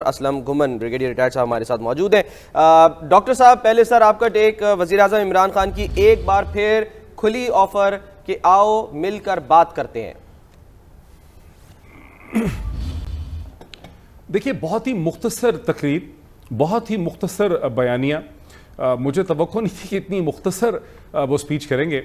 असलम घुमन brigadier retired साहब हमारे साथ मौजूद हैं। डॉक्टर साहब, पहले सर आपका टेक वज़ीर आज़म इमरान खान की एक बार फिर खुली ऑफर कि आओ मिलकर बात करते हैं। देखिए, बहुत ही मुख्तसर तकरीर, बहुत ही मुख्तसर बयानिया। मुझे तवक्को नहीं थी कि इतनी मुख्तसर वो स्पीच करेंगे,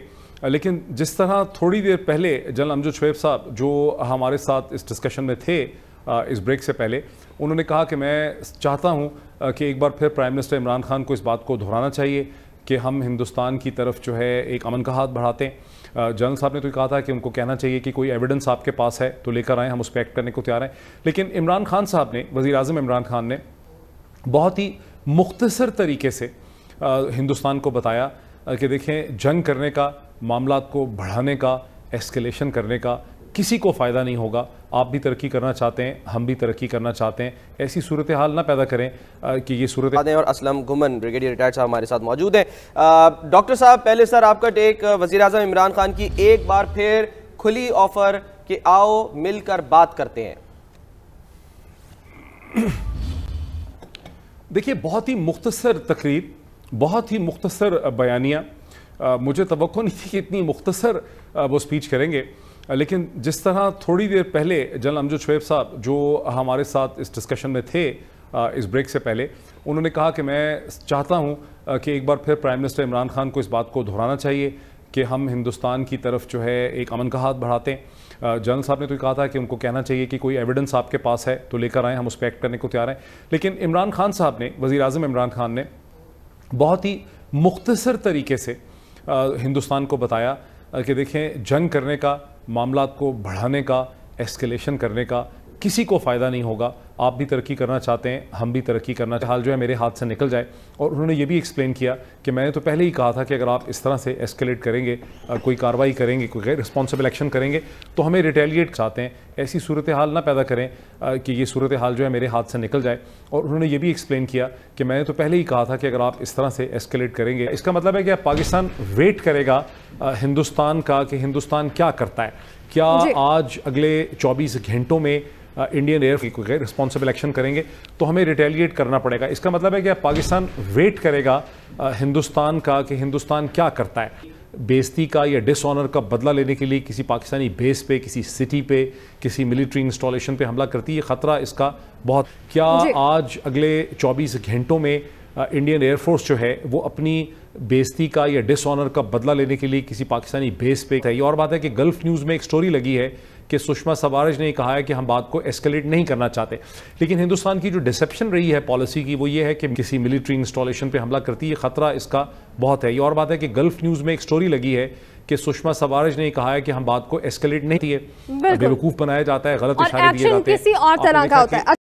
लेकिन जिस तरह थोड़ी देर पहले जनरल अमजद शुएब साहब जो हमारे साथ इस डिस्कशन में थे इस ब्रेक से पहले, उन्होंने कहा कि मैं चाहता हूं कि एक बार फिर प्राइम मिनिस्टर इमरान खान को इस बात को दोहराना चाहिए कि हम हिंदुस्तान की तरफ जो है एक अमन का हाथ बढ़ाते हैं। जनरल साहब ने तो कहा था कि उनको कहना चाहिए कि कोई एविडेंस आपके पास है तो लेकर आएँ, हम उस पर एक्ट करने को तैयार हैं। लेकिन इमरान खान साहब ने, वज़ीर आज़म इमरान खान ने बहुत ही मुख्तसर तरीके से हिंदुस्तान को बताया कि देखें, जंग करने का, मामलात को बढ़ाने का, एस्केलेशन करने का किसी को फ़ायदा नहीं होगा। आप भी तरक्की करना चाहते हैं, हम भी तरक्की करना चाहते हैं, ऐसी सूरत हाल ना पैदा करें कि ये सूरत। और असलम घुमन ब्रिगेडियर रिटायर्ड साहब हमारे साथ मौजूद हैं। डॉक्टर साहब, पहले सर आपका टेक वज़ीर आज़म इमरान खान की एक बार फिर खुली ऑफर कि आओ मिलकर बात करते हैं। देखिए, बहुत ही मुख्तसर तकरीर, बहुत ही मुख्तसर बयानिया। मुझे तवक्को नहीं थी कि इतनी मुख्तसर वो स्पीच करेंगे, लेकिन जिस तरह थोड़ी देर पहले जनरल अमजद शुएब साहब जो हमारे साथ इस डिस्कशन में थे इस ब्रेक से पहले, उन्होंने कहा कि मैं चाहता हूं कि एक बार फिर प्राइम मिनिस्टर इमरान खान को इस बात को दोहराना चाहिए कि हम हिंदुस्तान की तरफ जो है एक अमन का हाथ बढ़ाते हैं। जनरल साहब ने तो कहा था कि उनको कहना चाहिए कि कोई एविडेंस आपके पास है तो लेकर आएँ, हम उस पर एक्ट करने को तैयार हैं। लेकिन इमरान खान साहब ने, वज़ीर आज़म इमरान खान ने बहुत ही मुख्तसर तरीके से हिंदुस्तान को बताया कि देखें, जंग करने का, मामलात को बढ़ाने का, एस्केलेशन करने का किसी को फ़ायदा नहीं होगा। आप भी तरक्की करना चाहते हैं, हम भी तरक्की करना चाहते हैं, हाल जो है मेरे हाथ से निकल जाए। और उन्होंने ये भी एक्सप्लेन किया कि मैंने तो पहले ही कहा था कि अगर आप इस तरह से एस्केलेट करेंगे, कोई कार्रवाई करेंगे, कोई गैर रिस्पॉन्सिबल एक्शन करेंगे तो हमें रिटेलिएट चाहते हैं, ऐसी सूरत हाल ना पैदा करें कि ये सूरत हाल जो है मेरे हाथ से निकल जाए। और उन्होंने ये भी एक्सप्लेन किया कि मैंने तो पहले ही कहा था कि अगर आप इस तरह से एस्केलेट करेंगे, इसका मतलब है कि पाकिस्तान वेट करेगा हिंदुस्तान का कि हिंदुस्तान क्या करता है। क्या आज अगले 24 घंटों में इंडियन एयर कोई गैर रिस्पॉन्सिबल एक्शन करेंगे तो हमें रिटेलिएट करना पड़ेगा। इसका मतलब है कि पाकिस्तान वेट करेगा हिंदुस्तान का कि हिंदुस्तान क्या करता है। बेइज्जती का या डिसऑनर का बदला लेने के लिए किसी पाकिस्तानी बेस पे, किसी सिटी पे, किसी मिलिट्री इंस्टॉलेशन पे हमला करती है, ख़तरा इसका बहुत। क्या आज अगले 24 घंटों में इंडियन एयरफोर्स जो है वो अपनी बेइज्जती का या डिसऑनर का बदला लेने के लिए किसी पाकिस्तानी बेस पे है। ये और बात है कि गल्फ न्यूज़ में एक स्टोरी लगी है कि सुषमा स्वराज ने कहा है कि हम बात को एस्केलेट नहीं करना चाहते, लेकिन हिंदुस्तान की जो डिसेप्शन रही है पॉलिसी की वो ये है कि किसी मिलिट्री इंस्टॉलेशन पे हमला करती है, ख़तरा इसका बहुत है। ये और बात है कि गल्फ न्यूज़ में एक स्टोरी लगी है कि सुषमा स्वराज ने कहा है कि हम बात को एस्केलेट नहीं, बेवकूफ़ बनाया जाता है, गलत इशारे दिए जाते हैं। किसी और तरह का होता है।